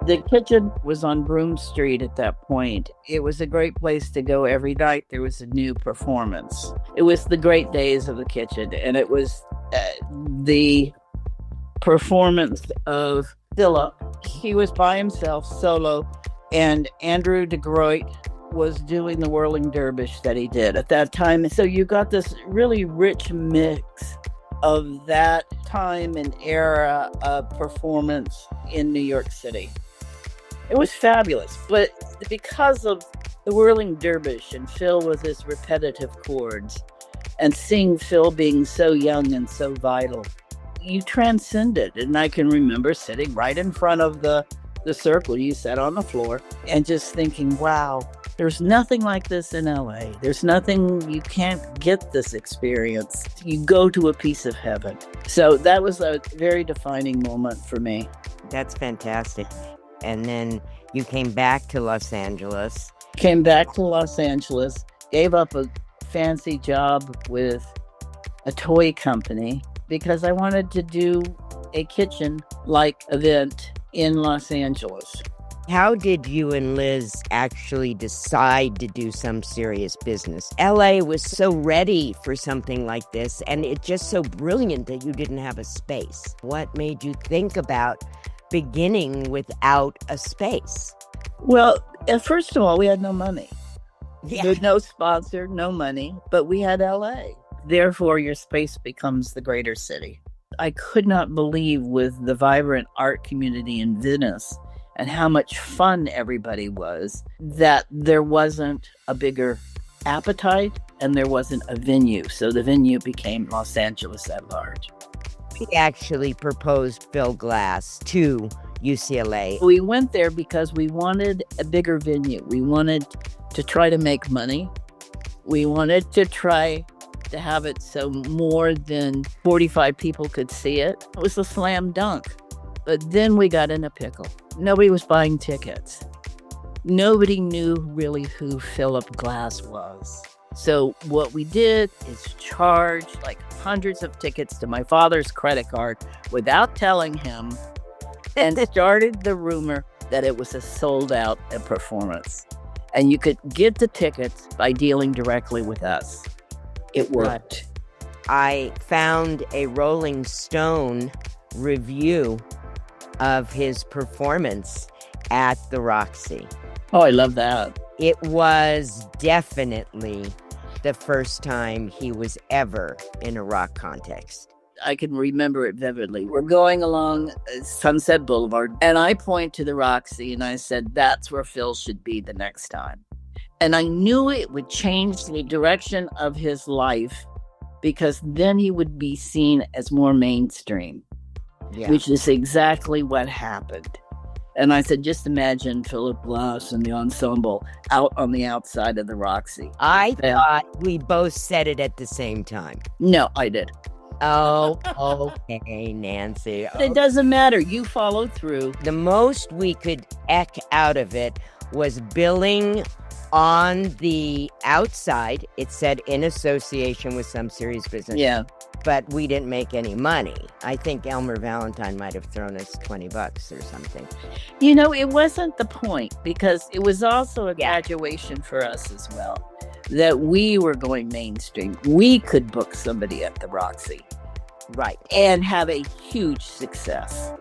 The kitchen was on Broome Street at that point. It was a great place to go every night. There was a new performance. It was the great days of the kitchen, and it was the performance of Philip. He was by himself, solo, and Andrew DeGroit was doing the whirling dervish that he did at that time. So you got this really rich mix of that time and era of performance in New York City. It was fabulous, but because of the whirling dervish and Phil with his repetitive chords and seeing Phil being so young and so vital, you transcended. And I can remember sitting right in front of the circle. You sat on the floor and just thinking, wow, there's nothing like this in LA. There's nothing, you can't get this experience. You go to a piece of heaven. So that was a very defining moment for me. That's fantastic. And then you came back to Los Angeles. Came back to Los Angeles, gave up a fancy job with a toy company because I wanted to do a kitchen-like event in Los Angeles. How did you and Liz actually decide to do some serious business? LA was so ready for something like this, and it's just so brilliant that you didn't have a space. What made you think about beginning without a space? Well, first of all, we had no money. Yeah. There's no sponsor, no money, but we had LA. Therefore, your space becomes the greater city. I could not believe with the vibrant art community in Venice and how much fun everybody was, that there wasn't a bigger appetite and there wasn't a venue. So the venue became Los Angeles at large. We actually proposed Phil Glass to UCLA. We went there because we wanted a bigger venue. We wanted to try to make money. We wanted to try to have it so more than 45 people could see it. It was a slam dunk. But then we got in a pickle. Nobody was buying tickets. Nobody knew really who Philip Glass was. So what we did is charge like hundreds of tickets to my father's credit card without telling him, and started the rumor that it was a sold-out performance. And you could get the tickets by dealing directly with us. It worked. I found a Rolling Stone review of his performance at the Roxy. Oh, I love that. It was definitely the first time he was ever in a rock context. I can remember it vividly. We're going along Sunset Boulevard, and I point to the Roxy, and I said, that's where Phil should be the next time. And I knew it would change the direction of his life, because then he would be seen as more mainstream, which is exactly what happened. And I said, just imagine Philip Glass and the ensemble out on the outside of the Roxy. I thought we both said it at the same time. No, I did. Oh, okay, Nancy. But it doesn't matter. You followed through. The most we could eke out of it was billing on the outside. It said in association with some serious business. Yeah. But we didn't make any money. I think Elmer Valentine might have thrown us $20 or something. You know, it wasn't the point, because it was also a graduation for us as well, that we were going mainstream. We could book somebody at the Roxy. Right. And have a huge success.